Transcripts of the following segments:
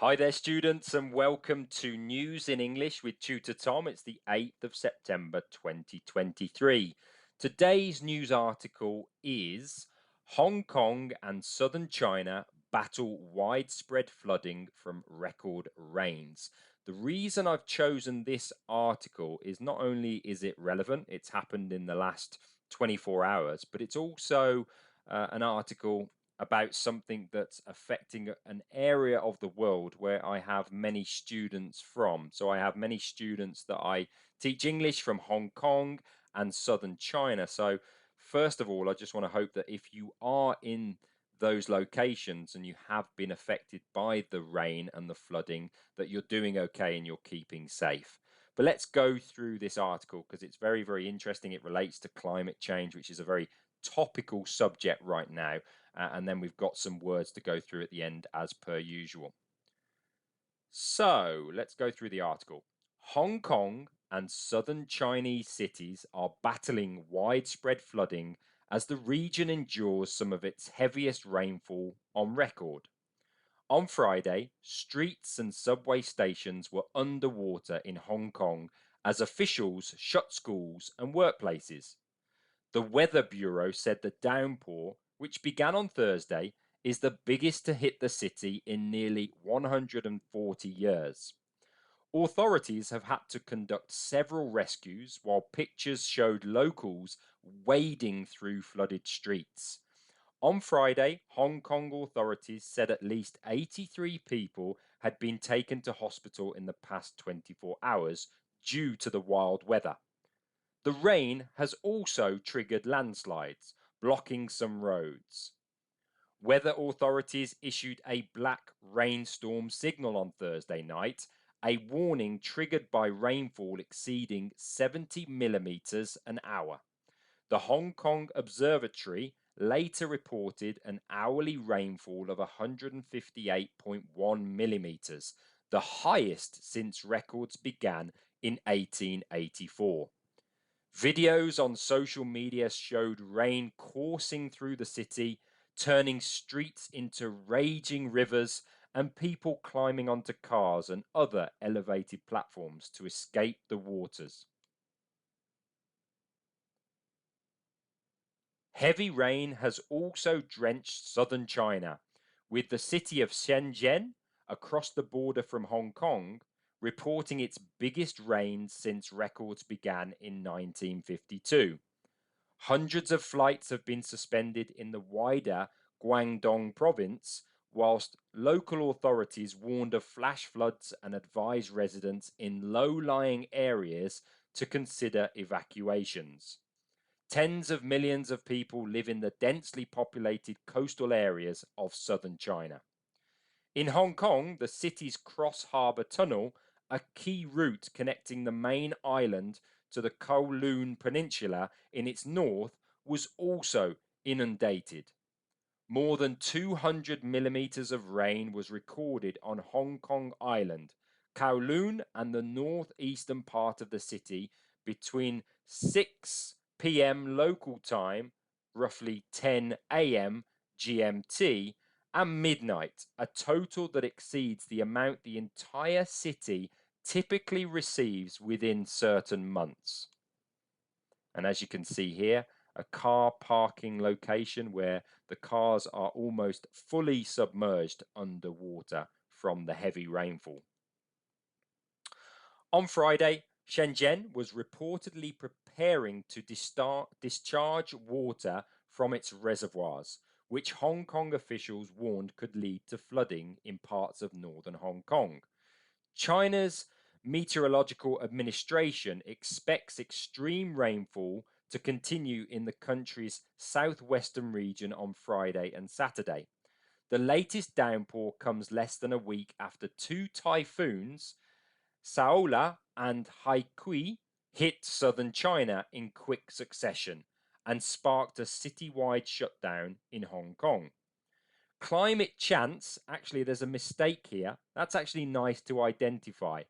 Hi there, students, and welcome to News in English with Tutor Tom. It's the 8th of September 2023. Today's news article is Hong Kong and southern China battle widespread flooding from record rains. The reason I've chosen this article is not only is it relevant, it's happened in the last 24 hours, but it's also an article about something that's affecting an area of the world where I have many students from. So I have many students that I teach English from Hong Kong and southern China. So first of all, I just want to hope that if you are in those locations and you have been affected by the rain and the flooding, that you're doing okay and you're keeping safe. But let's go through this article because it's very, very interesting. It relates to climate change, which is a very topical subject right now. And then we've got some words to go through at the end as per usual. So let's go through the article. Hong Kong and southern Chinese cities are battling widespread flooding as the region endures some of its heaviest rainfall on record. On Friday, streets and subway stations were underwater in Hong Kong as officials shut schools and workplaces. The Weather Bureau said the downpour, which began on Thursday, is the biggest to hit the city in nearly 140 years. Authorities have had to conduct several rescues while pictures showed locals wading through flooded streets. On Friday, Hong Kong authorities said at least 83 people had been taken to hospital in the past 24 hours due to the wild weather. The rain has also triggered landslides, blocking some roads. Weather authorities issued a black rainstorm signal on Thursday night, a warning triggered by rainfall exceeding 70 millimeters an hour. The Hong Kong Observatory later reported an hourly rainfall of 158.1 millimeters, the highest since records began in 1884. Videos on social media showed rain coursing through the city, turning streets into raging rivers, and people climbing onto cars and other elevated platforms to escape the waters. Heavy rain has also drenched southern China, with the city of Shenzhen, across the border from Hong Kong, reporting its biggest rains since records began in 1952. Hundreds of flights have been suspended in the wider Guangdong province, whilst local authorities warned of flash floods and advised residents in low-lying areas to consider evacuations. Tens of millions of people live in the densely populated coastal areas of southern China. In Hong Kong, the city's Cross Harbour Tunnel, a key route connecting the main island to the Kowloon Peninsula in its north, was also inundated. More than 200 millimeters of rain was recorded on Hong Kong Island, Kowloon, and the northeastern part of the city between 6 p.m. local time, roughly 10 a.m. GMT, and midnight, a total that exceeds the amount the entire city typically receives within certain months. And as you can see here, a car parking location where the cars are almost fully submerged underwater from the heavy rainfall. On Friday, Shenzhen was reportedly preparing to discharge water from its reservoirs, which Hong Kong officials warned could lead to flooding in parts of northern Hong Kong. China's Meteorological Administration expects extreme rainfall to continue in the country's southwestern region on Friday and Saturday. The latest downpour comes less than a week after two typhoons, Saola and Haikui, hit southern China in quick succession and sparked a citywide shutdown in Hong Kong. Climate chance, actually, there's a mistake here. That's actually nice to identify.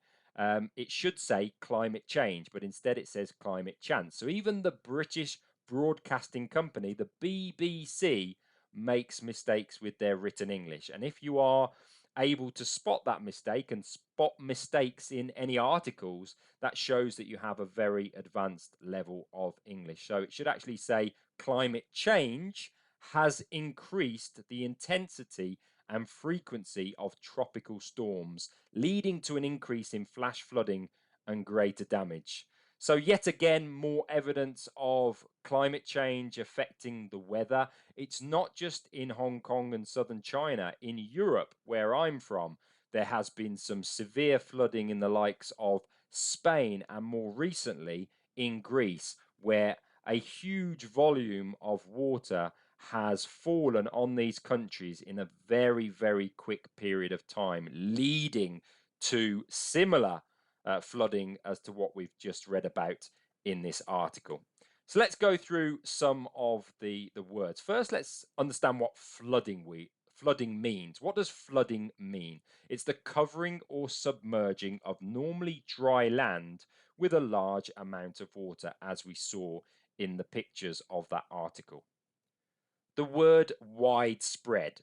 It should say climate change, but instead it says climate chance. So even the British broadcasting company, the BBC, makes mistakes with their written English. And if you are able to spot that mistake and spot mistakes in any articles, that shows that you have a very advanced level of English. So it should actually say climate change has increased the intensity and frequency of tropical storms, leading to an increase in flash flooding and greater damage. So, yet again, more evidence of climate change affecting the weather. It's not just in Hong Kong and southern China. In Europe, where I'm from, there has been some severe flooding in the likes of Spain and more recently in Greece, where a huge volume of water has fallen on these countries in a very, very quick period of time, leading to similar flooding as to what we've just read about in this article. So let's go through some of the words. First, let's understand what flooding means. What does flooding mean? It's the covering or submerging of normally dry land with a large amount of water, as we saw in the pictures of that article. The word widespread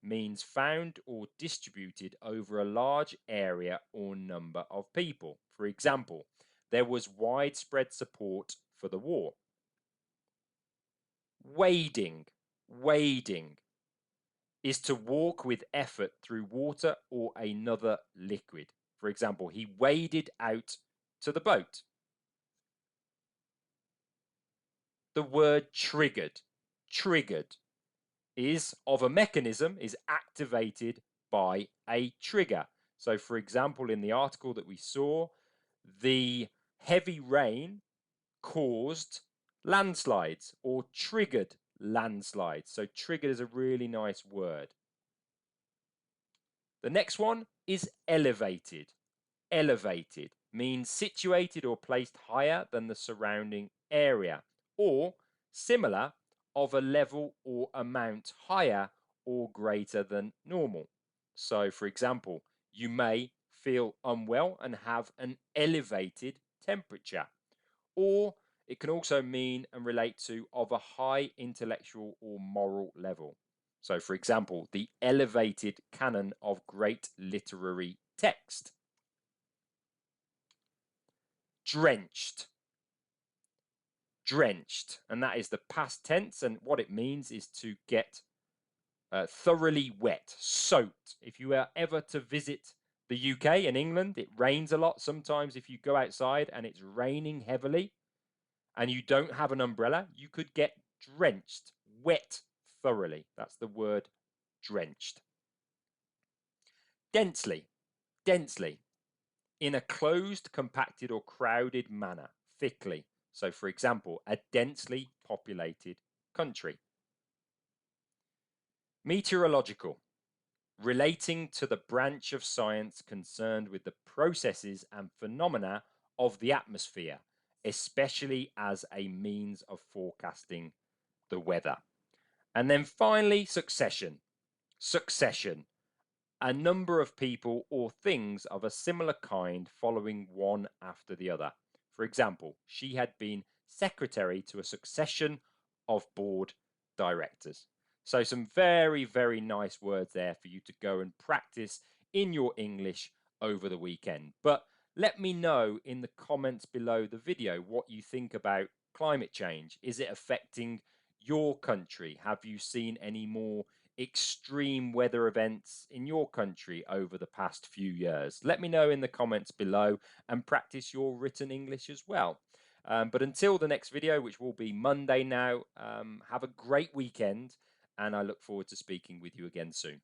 means found or distributed over a large area or number of people. For example, there was widespread support for the war. Wading is to walk with effort through water or another liquid. For example, he waded out to the boat. The word triggered is of a mechanism is activated by a trigger. So, for example, in the article that we saw, the heavy rain caused landslides or triggered landslides. So, triggered is a really nice word. The next one is elevated. Elevated means situated or placed higher than the surrounding area, or similar, of a level or amount higher or greater than normal. So, for example, you may feel unwell and have an elevated temperature, or it can also mean and relate to of a high intellectual or moral level. So, for example, the elevated canon of great literary text. Drenched. Drenched, and that is the past tense, and what it means is to get thoroughly wet, soaked. If you are ever to visit the UK and England, it rains a lot sometimes. If you go outside and it's raining heavily and you don't have an umbrella, you could get drenched, wet thoroughly. That's the word drenched. Densely, in a closed, compacted, or crowded manner, thickly. So, for example, a densely populated country. Meteorological, relating to the branch of science concerned with the processes and phenomena of the atmosphere, especially as a means of forecasting the weather. And then finally, succession. Succession, a number of people or things of a similar kind following one after the other. For example, she had been secretary to a succession of board directors. So some very, very nice words there for you to go and practice in your English over the weekend. But let me know in the comments below the video what you think about climate change. Is it affecting your country? Have you seen any more extreme weather events in your country over the past few years? Let me know in the comments below and practice your written English as well. But until the next video, which will be Monday now, have a great weekend and I look forward to speaking with you again soon.